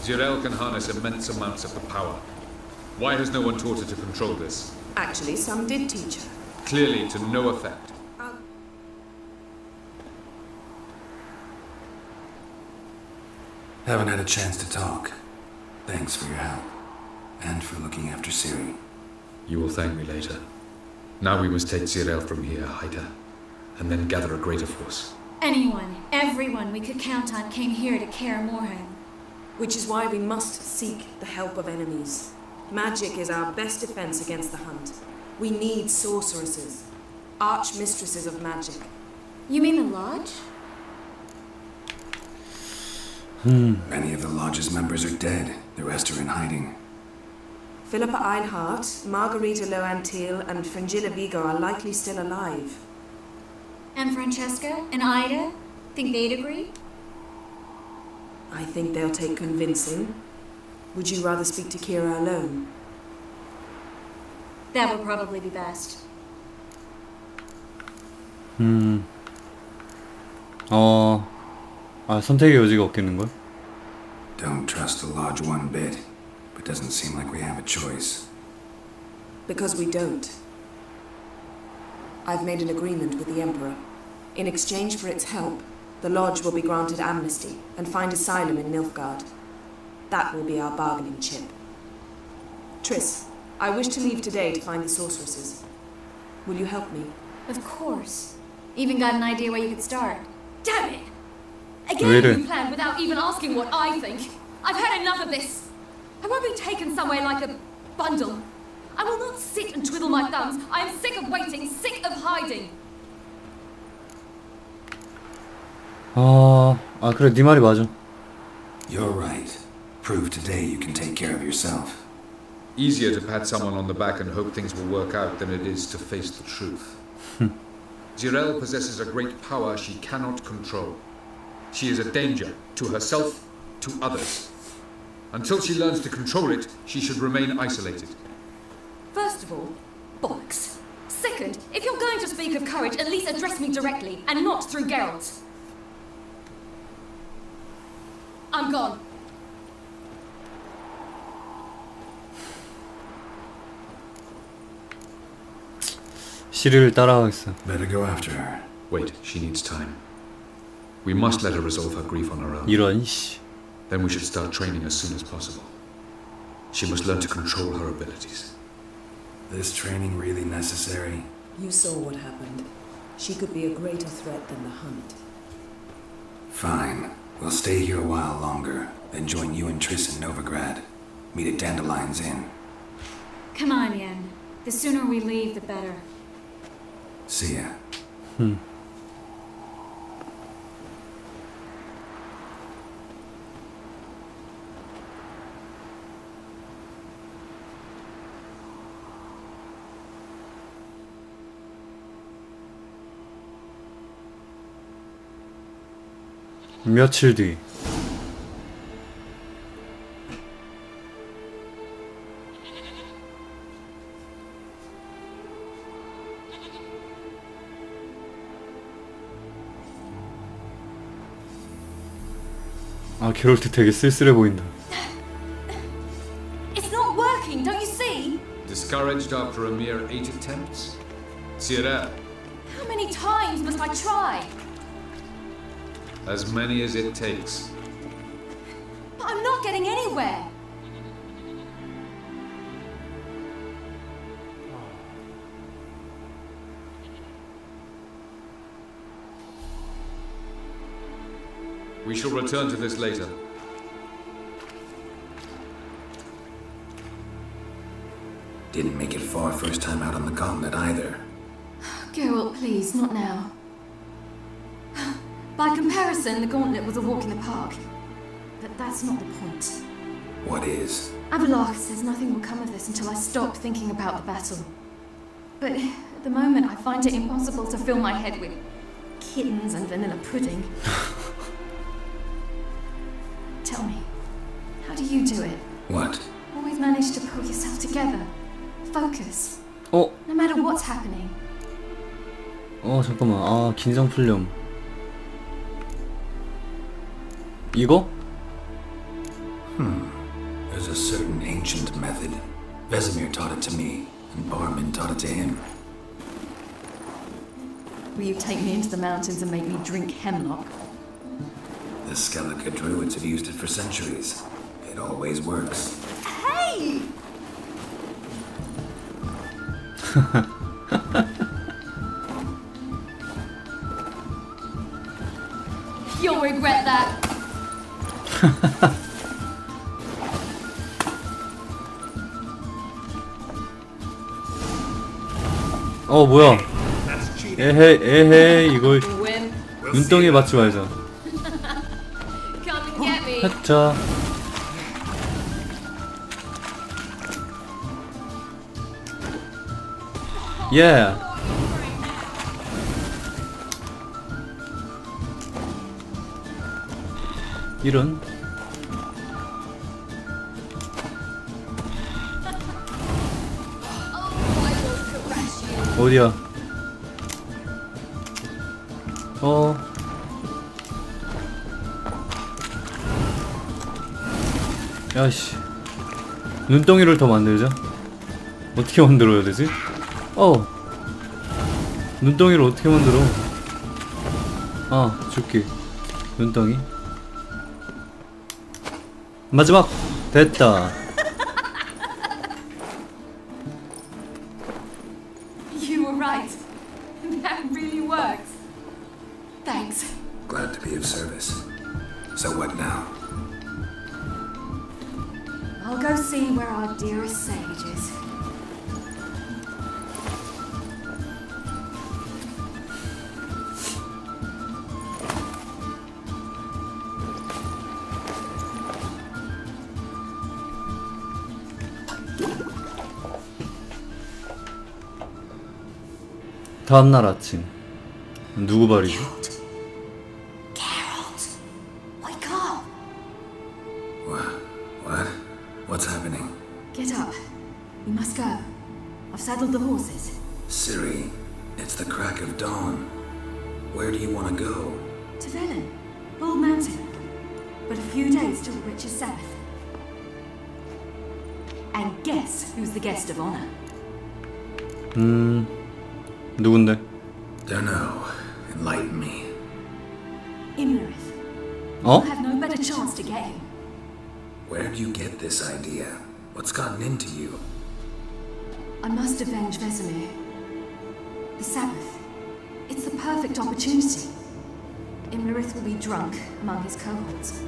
Jirel can harness immense amounts of the power. Why has no one taught her to control this? Actually, some did teach her. Clearly to no effect. Haven't had a chance to talk. Thanks for your help. And for looking after Ciri. You will thank me later. Now we must take Jirel from here, hide her, and then gather a greater force. Anyone, everyone we could count on came here to Kaer Morhen. Which is why we must seek the help of enemies. Magic is our best defense against the hunt. We need sorceresses. Archmistresses of magic. You mean the Lodge? Many of the Lodge's members are dead. The rest are in hiding. Philippa Eilhart, Margarita Loantil, and Fringilla Vigo are likely still alive. And Francesca and Ida? Think they'd agree? I think they'll take convincing. Would you rather speak to Kira alone? That would probably be best. 선택의 여지가 없겠는걸? Don't trust the Lodge one bit, but doesn't seem like we have a choice. Because we don't. I've made an agreement with the Emperor. In exchange for its help, the Lodge will be granted amnesty and find asylum in Nilfgaard. That will be our bargaining chip. Triss, I wish to leave today to find the sorceresses. Will you help me? Of course. Even got an idea where you could start. Damn it! Again you planned without even asking what I think. I've had enough of this. I won't be taken somewhere like a bundle. I will not sit and twiddle my thumbs. I am sick of waiting, sick of hiding. 그래, 네 말이 맞아. You're right. Prove today you can take care of yourself. Easier to pat someone on the back and hope things will work out than it is to face the truth. Jirel possesses a great power she cannot control. She is a danger to herself, to others. Until she learns to control it, she should remain isolated. First of all, bollocks. Second, if you're going to speak of courage, at least address me directly, and not through Geralt. I'm gone. 시리를 따라가겠어. Better go after her. Wait, she needs time. We must let her resolve her grief on her own. 이런 씨. Then we should start training as soon as possible. She must learn to control her abilities. This training really necessary? You saw what happened. She could be a greater threat than the hunt. Fine. We'll stay here a while longer, then join you and Triss in Novigrad. Meet at Dandelion's Inn. Come on, Yen. The sooner we leave, the better. See ya. 며칠 뒤. 게롤트 되게 쓸쓸해 보인다. It's not working, don't you see? Discouraged after a mere 8 attempts? Sierra. How many times must I try? As many as it takes. But I'm not getting anywhere. We shall return to this later. Didn't make it far first time out on the continent either. Geralt, please, not now. By comparison, the gauntlet was a walk in the park. But that's not the point. What is? Abelard says nothing will come of this until I stop thinking about the battle. But at the moment, I find it impossible to fill my head with kittens and vanilla pudding. Tell me, how do you do it? What? Always manage to pull yourself together. Focus. No matter what's happening. 잠깐만. 긴장 풀렴. 이거? There's a certain ancient method. Vesemir taught it to me, and Barman taught it to him. Will you take me into the mountains and make me drink hemlock? The Skellige druids have used it for centuries. It always works. Hey! You'll regret that. 뭐야. 에헤이 이걸 눈덩이에 맞지 말자. 하차. 예. 이런. 어디야? 야씨. 눈덩이를 더 만들자. 어떻게 만들어야 되지? 눈덩이를 어떻게 만들어? 줄게. 눈덩이. 마지막! 됐다. You were right. That really worked. Thanks. Glad to be of service. So what now? I'll go see where our dearest sage is. 다음날 아침. 누구 발이지? Geralt, wake up. What? What's happening? Get up. We must go. I've saddled the horses. Ciri, it's the crack of dawn. Where do you want to go? To Velen, Bald Mountain. But a few days till the Witch's Sabbath. And guess who's the guest of honor? 누군데? Don't know. Enlighten me. Imlerith. You'll have no better chance to get him. Where do you get this idea? What's gotten into you? I must avenge Vesemir. The Sabbath. It's the perfect opportunity. Imlerith will be drunk among his cohorts,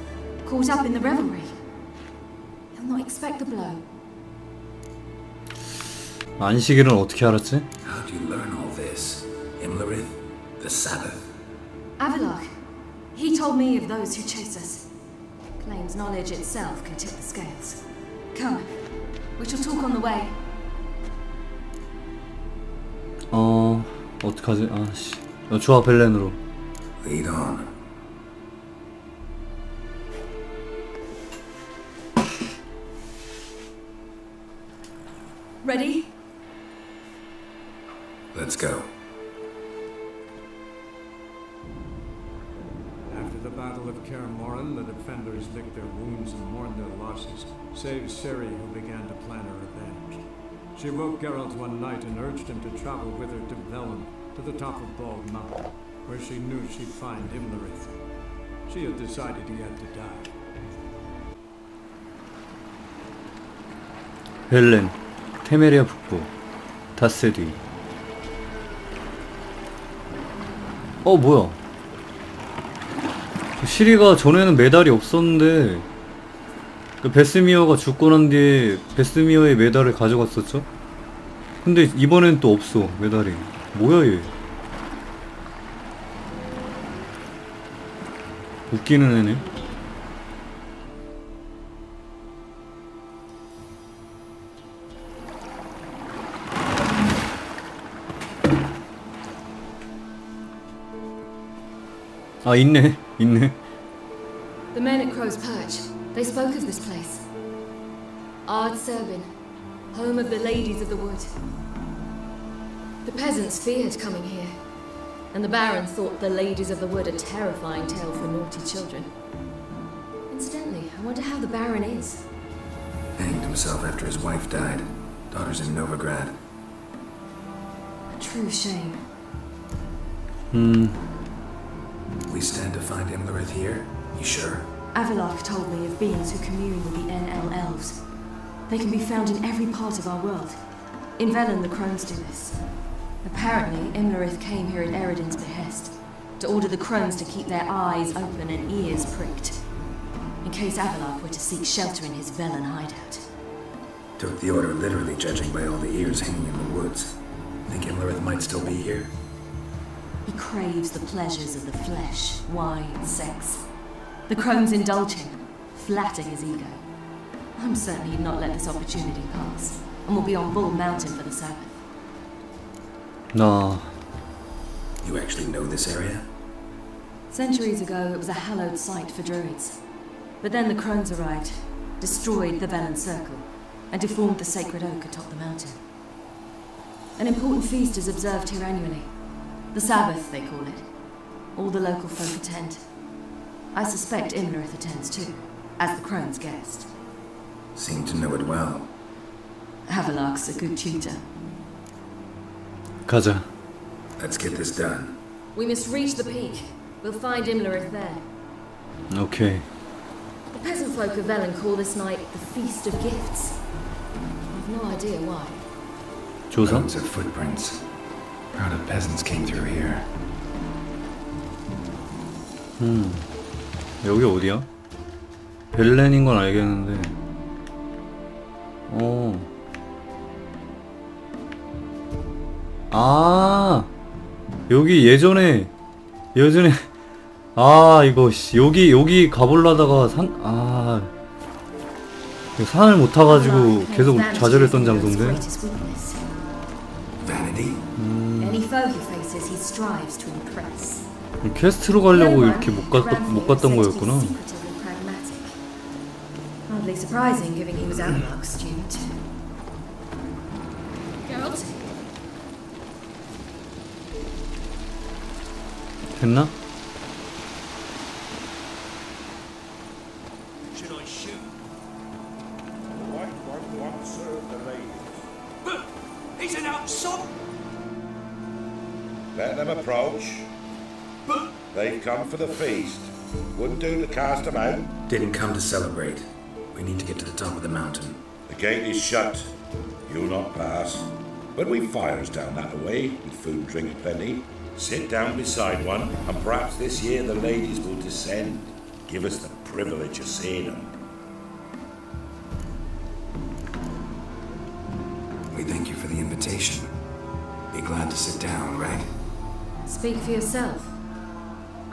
caught up in the revelry. He'll not expect the blow. 안식일은 어떻게 알았지? How do you learn all this? Imlerith? The Sabbath? Avalok. He told me of those who chase us. Claims knowledge itself can tip the scales. Come. We shall talk on the way. 어떡하지? 아씨. 좋아, 벨렌으로. Lead on. Ready? Let's go. After the Battle of Kaer Morhen, the defenders licked their wounds and mourned their losses, save Ciri, who began to plan her revenge. She woke Geralt one night and urged him to travel with her to Velen, to the top of Bald Mountain, where she knew she'd find Imlerith. She had decided he had to die. 벨렌, 테메리아 북부, 다세디. 뭐야? 시리가 전에는 메달이 없었는데 그 베스미어가 죽고 난 뒤에 베스미어의 메달을 가져갔었죠? 근데 이번엔 또 없어, 메달이. 뭐야 얘? 웃기는 애네. 있네. The men at Crow's Perch, they spoke of this place. Ard Serbin, home of the ladies of the wood. The peasants feared coming here, and the Baron thought the ladies of the wood a terrifying tale for naughty children. Incidentally, I wonder how the Baron is. Hanged himself after his wife died. Daughter's in Novigrad. A true shame. We stand to find Imlerith here? You sure? Avalok told me of beings who commune with the NL elves. They can be found in every part of our world. In Velen, the crones do this. Apparently, Imlerith came here at Eredin's behest, to order the crones to keep their eyes open and ears pricked, in case Avalok were to seek shelter in his Velen hideout. Took the order literally, judging by all the ears hanging in the woods. Think Imlerith might still be here? He craves the pleasures of the flesh, wine, sex. The crones indulge him, flatter his ego. I'm certain he'd not let this opportunity pass, and will be on Bull Mountain for the Sabbath. 나 You actually know this area? Centuries ago, it was a hallowed site for druids. But then the crones arrived, destroyed the Velen Circle, and deformed the sacred oak atop the mountain. An important feast is observed here annually. The Sabbath, they call it. All the local folk attend. I suspect Imlerith attends too, as the crone's guest. Seem to know it well. Avalok's a good tutor. 가자. Let's get this done. We must reach the peak. We'll find Imlerith there. 오케이. The peasant folk of Velen call this night the Feast of Gifts. I've no idea why. 조사? Roads of footprints. Crowd of peasants came through here. 여기 어디야? 벨렌인 건 알겠는데. 아, 여기 예전에 이거 여기 가보려다가 산을 못 타가지고 계속 좌절했던 장소인데. Vanity? Any foe he faces, he strives to impress. 퀘스트로 가려고 이렇게 못 갔던 거였구나. Hardly surprising, given he was Avalok's student. Geralt? 됐나? Should I shoot? The white one won't serve the ladies. But he's an outside. Let them approach. But They've come for the feast. Wouldn't do to cast them out. Didn't come to celebrate. We need to get to the top of the mountain. The gate is shut. You'll not pass. But we've fires down that way, with food and drink plenty. Sit down beside one, and perhaps this year the ladies will descend. Give us the privilege of seeing them. We thank you for the invitation. Be glad to sit down, right? Speak for yourself.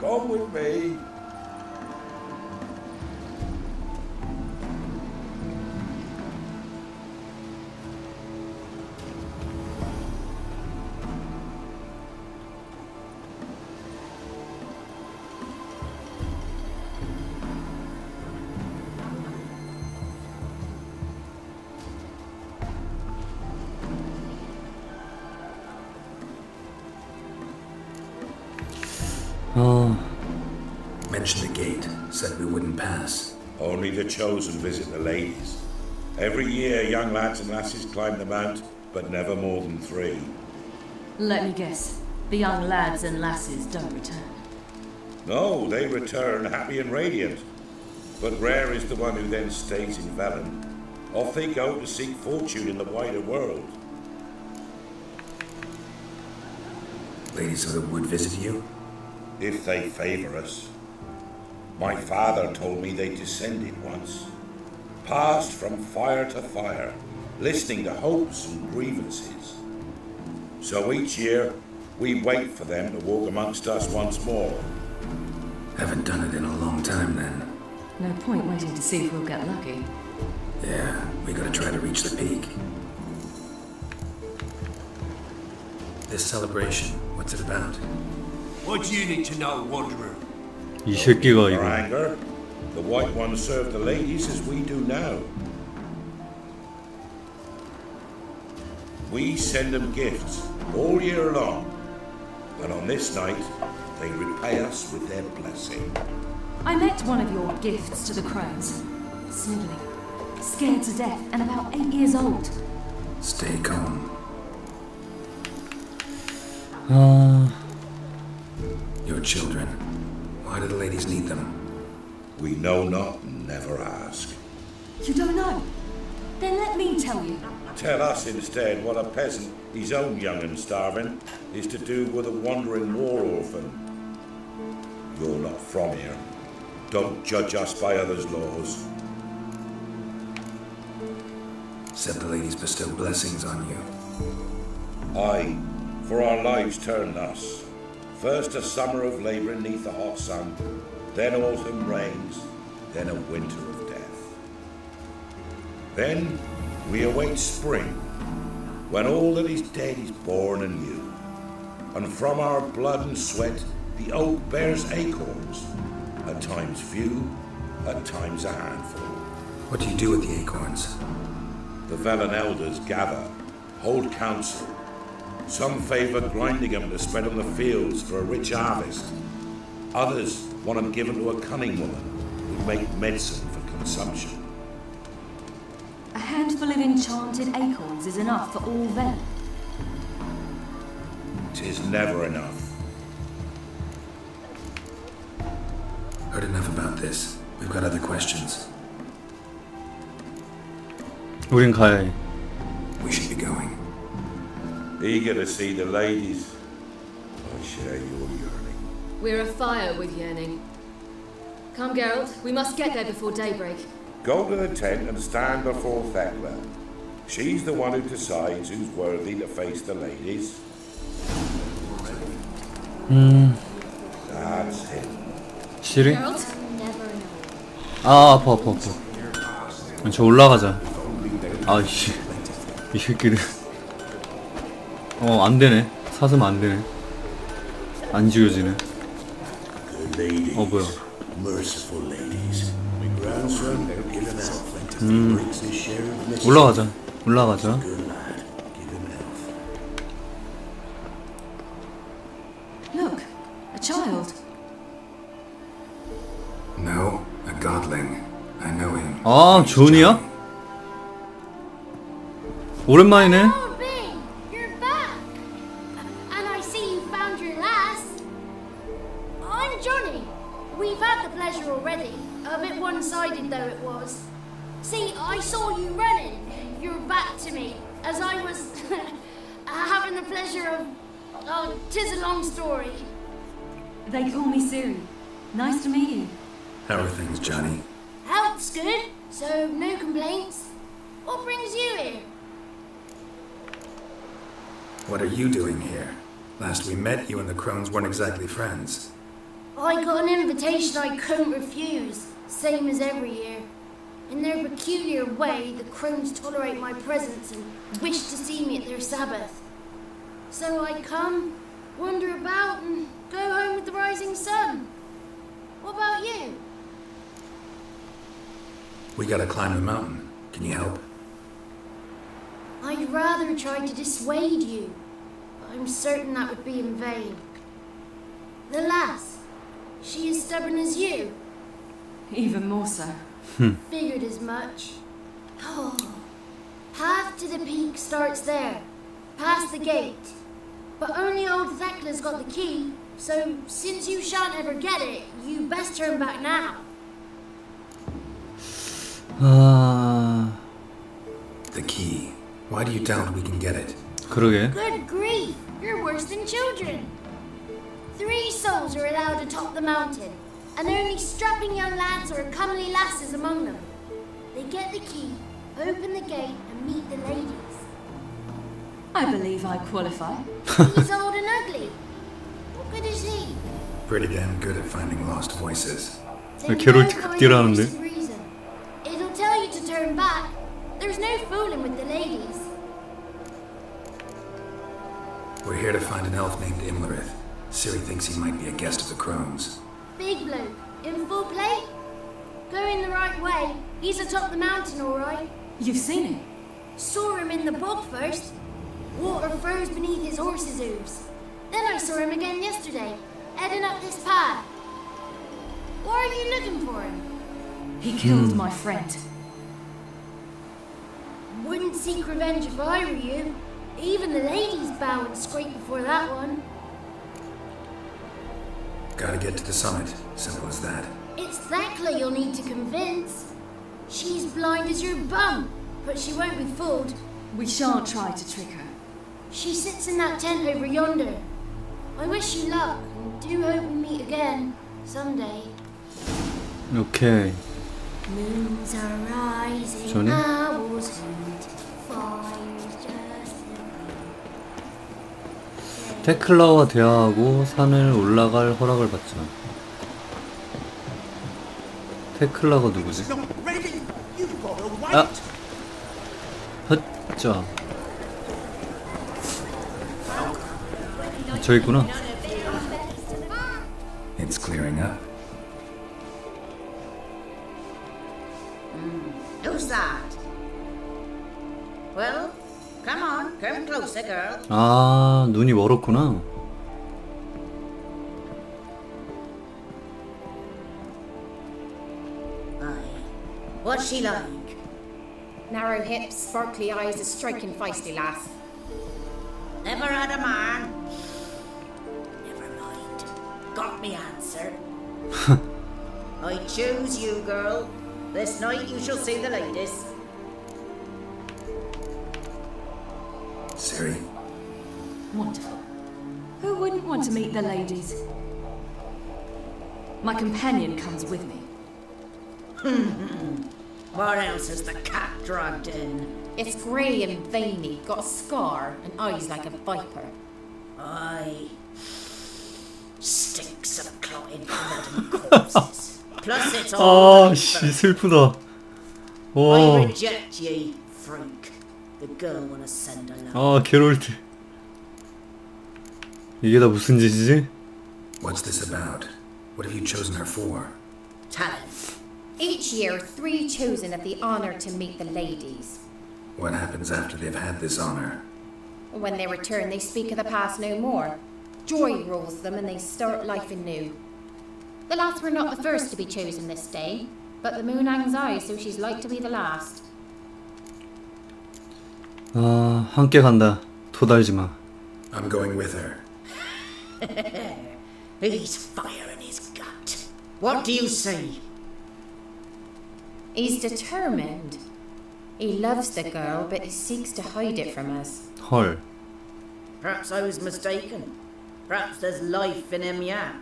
Come with me. Mentioned the gate. Said we wouldn't pass. Only the chosen visit the ladies. Every year young lads and lasses climb the mount, but never more than 3. Let me guess. The young lads and lasses don't return. No, they return happy and radiant. But rare is the one who then stays in Velen. Off they go to seek fortune in the wider world. Ladies of the wood visit you? If they favour us. My father told me they descended once. Passed from fire to fire, listening to hopes and grievances. So each year, we wait for them to walk amongst us once more. Haven't done it in a long time then. No point waiting to see if we'll get lucky. Yeah, we gotta try to reach the peak. This celebration, what's it about? what do you need to know, Wanderer? 이 새끼가 Our 이거. anger, the white ones serve the ladies as we do now. We send them gifts all year long, and on this night, they repay us with their blessing. I met one of your gifts to the crones. Snivelling. Scared to death and about 8 years old. Stay calm. Your children. Why do the ladies need them? We know not and never ask. You don't know? Then let me tell you. Tell us instead what a peasant, his own young and starving, is to do with a wandering war orphan. You're not from here. Don't judge us by others' laws. Said the ladies bestow blessings on you. Aye, for our lives turn thus. First a summer of labour neath the hot sun, then autumn rains, then a winter of death. Then we await spring, when all that is dead is born anew. And from our blood and sweat the oak bears acorns, at times few, at times a handful. What do you do with the acorns? The Velen elders gather, hold council. Some favour grinding them to spread on the fields for a rich harvest. Others want them given to a cunning woman who make medicine for consumption. A handful of enchanted acorns is enough for all Velen. 'Tis never enough. Heard enough about this. We've got other questions. 우린 가야 해. We should be going. Eager to see the ladies. I share your yearning. We're afire with yearning. Come, Geralt. We must get there before daybreak. Go to the tent and stand before Thekla. She's the one who decides who's worthy to face the ladies. That's it. 시리? Geralt? 아, 아파. 저 올라가자. 아이씨. 이 새끼들. 안 되네. 사슴 안 되네. 안 지워지네. 뭐야. 올라가자. Look, a child. No, a godling. I know him. 아, 존이야? 오랜만이네. Oh, Bing, you're back. And I see you found your lass. I'm Johnny. We've had the pleasure already. A bit one-sided though it was. See, I saw you running. Your back to me as I was having the pleasure of. Oh, 'tis a long story. They call me Siri. Nice to meet you. How are things, Johnny? Health's good, so no complaints. What brings you here? What are you doing here? Last we met, you and the crones weren't exactly friends. I got an invitation I couldn't refuse, same as every year. In their peculiar way, the crones tolerate my presence and wish to see me at their Sabbath. So I come, wander about, and go home with the rising sun. What about you? We gotta climb the mountain. Can you help? I'd rather try to dissuade you, but I'm certain that would be in vain. The lass, she is stubborn as you. Even more so. Figured as much. Oh, path to the peak starts there, past the gate. But only old Thekla's got the key, so since you shan't ever get it, you best turn back now. The key. Why do you doubt we can get it? 그러게. Good grief, you're worse than children. 3 souls are allowed to top the mountain, and only strapping young lads or comely lasses among them. They get the key, open the gate, and meet the ladies. I believe I qualify. He's old and ugly. What good is he? Pretty damn good at finding lost voices. Then 게롤트 no kind 극딜하는데? of reason. It'll tell you to turn back. There's no fooling with the ladies. We're here to find an elf named Imlerith. Ciri thinks he might be a guest of the crones. Big bloke, in full plate? Going the right way. He's atop the mountain, all right. You've seen it? Saw him in the bog first. Water froze beneath his horse's hooves. Then I saw him again yesterday, heading up this path. Why are you looking for him? He killed my friend. Wouldn't seek revenge if I were you. Even the ladies bow and scrape before that one. Gotta get to the summit. Simple as that. It's Thekla you'll need to convince. She's blind as your bum, but she won't be fooled. We shan't try to trick her. She sits in that tent over yonder. I wish you luck, and do hope we meet again, someday. 오케이. Moons are rising, Johnny? owls hoot, fire's just 테클라와 대화하고 산을 올라갈 허락을 받자. 테클라가 누구지? 아! 헛자. 저 있구나. It's clearing up. Who's that? Well, come on, come closer, girl. 아, 눈이 멀었구나. What's she like? Narrow hips, sparkly eyes, a striking feisty lass. Never had a man. Never mind. Got me answer. I choose you, girl. This night you shall see the ladies. Siri. Wonderful. Who wouldn't want to meet the ladies? My companion comes with me. What else has the cat dragged in? It's grey and veiny, got a scar and eyes like a viper. Aye. Stinks of clotted blood and corpses. Plus it's all 아, 씨, 슬프다. I 와. reject ye, freak. The girl wanna send alone. 아, 게롤트. 이게 다 무슨 짓이지? What's this about? What have you chosen her for? Talent. Each year, 3 chosen have the honour to meet the ladies. What happens after they've had this honor? When they return, they speak of the past no more. Joy rules them and they start life anew. The lads were not the first to be chosen this day, but the moon hangs high, so she's like to be the last. 아, 함께 간다. 토달지 마. I'm going with her. He's fire in his gut. What do you say? He's determined. He loves the girl, but he seeks to hide it from us. 헐. Perhaps I was mistaken. Perhaps there's life in him yet.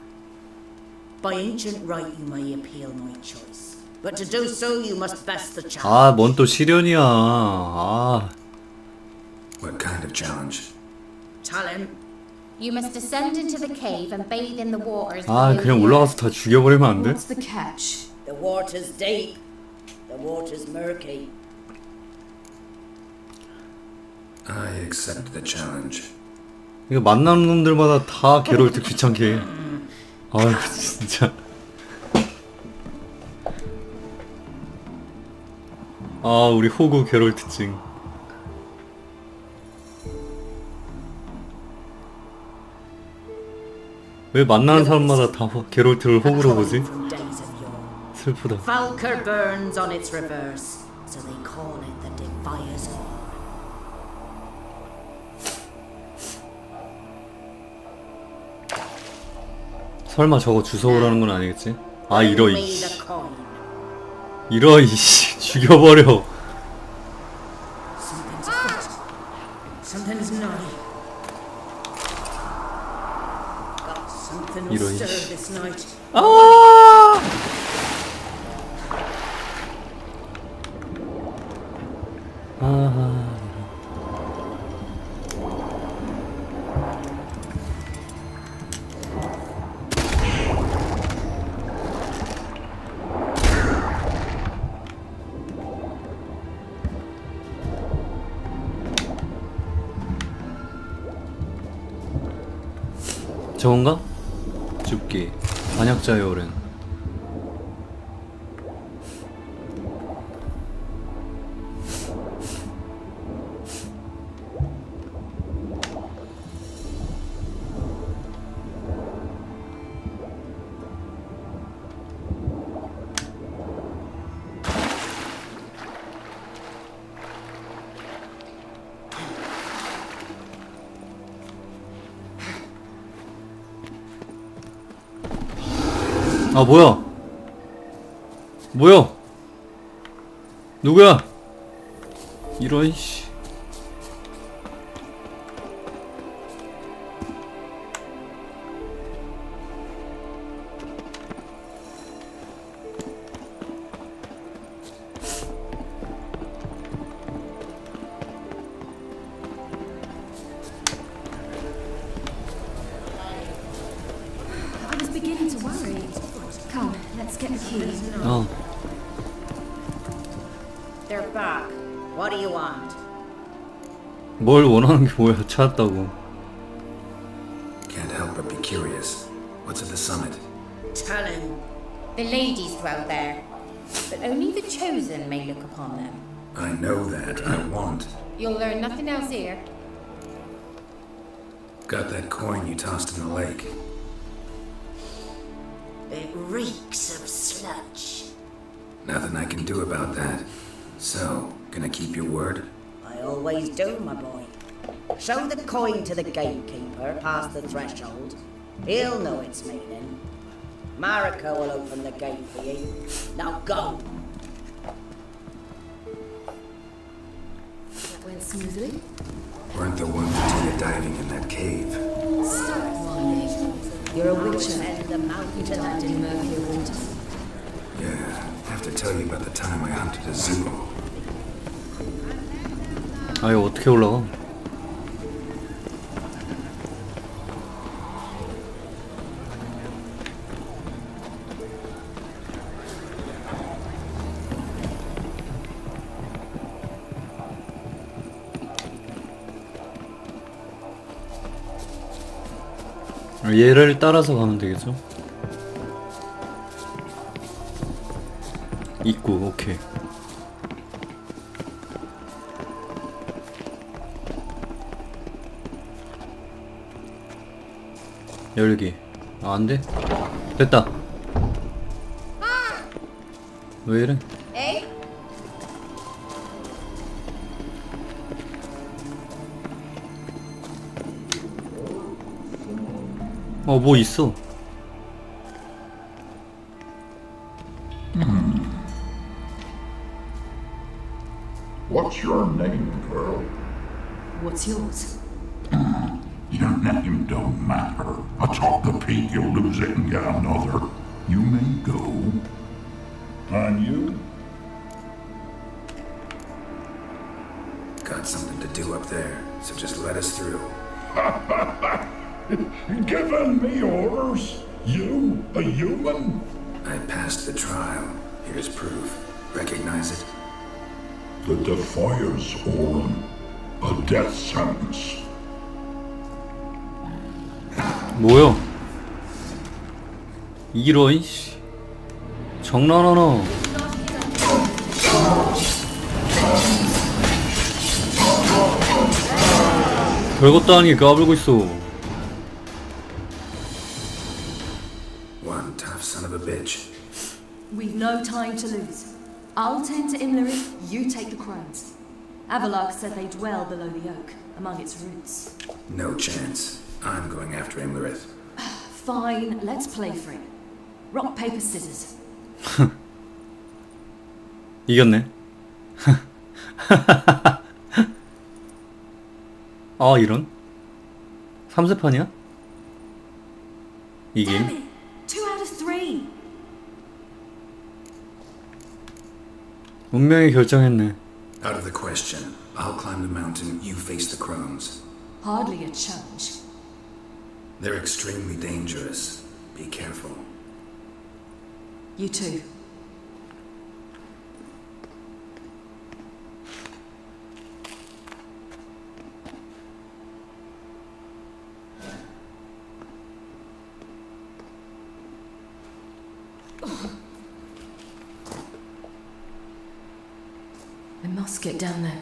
By ancient right you may appeal my choice. But to do so you must best the challenge. 아, 뭔 또 시련이야. 아. What kind of challenge? Talent. You must descend into the cave and bathe in the waters. 아, 그냥 올라가서 다 죽여버리면 안 돼? What's the catch? The water's deep. The water's murky. I accept the challenge. 이거 만나는 놈들마다 다 게롤트 귀찮게 해. 아유, 진짜. 아, 우리 호구 게롤트증. 왜 만나는 사람마다 다 게롤트를 호구로 보지? 슬프다. Falker burns on its reverse, so they call it the Defier's Horn. 설마 저거 주워오라는 건 아니겠지? 아, 이러 이. Lend me the coin. 이러 이씨. 죽여버려. Something's afoot. Something's nigh. Got something to 이런 stir 씨. this night. 아! 아. 저건가? 죽기. 반역자의 어른. 아 뭐야? 뭐야? 누구야? 이런 씨. They're back. What do you want? 뭘 원하는 게 뭐야? 찾았다고. Can't help but be curious. What's at the summit? Tell him. The ladies dwell there, but only the chosen may look upon them. I know that. I want. You'll learn nothing else here. Got that coin you tossed in the lake. It reeks of sludge. Nothing I can do about that. So, gonna keep your word? I always do, my boy. Show the coin to the gatekeeper past the threshold. He'll know its meaning. Marika will open the gate for you. Now go! That went smoothly. Weren't the ones that did the diving in that cave? Stop whining. You're a witcher. You dived in murky water. Yeah, have to tell you about the time I hunted a zoo. 아 이거 어떻게 올라가? 얘를 따라서 가면 되겠죠? 입구, 오케이. 열기. 아, 안 돼? 됐다. 왜 이래? 에이? 뭐 있어. What's your name, girl? What's yours? Your name don't matter. Atop the peak, you'll lose it and get another. You may go. And you? Got something to do up there, so just let us through. Giving me orders? You, a human? I passed the trial. Here's proof. Recognize it? The Defiers, Orin. A death sentence. 뭐야? 이런 씨. 장난하나? 별것도 아니게 까불고 있어. One tough son of a bitch. We've no time to lose. I'll tend to Imleri, you take the crones. Avalok said they dwell below the oak, among its roots. No chance. I'm going after Imlerith. Fine, let's play for it. Rock, paper, scissors. 이겼네. 아 이런? 3세판이야? 이 Damn 게임? it! 2 out of 3. 운명이 결정했네. Out of the question. I'll climb the mountain, you face the crones. Hardly a challenge. They're extremely dangerous. Be careful. You too. I must get down there.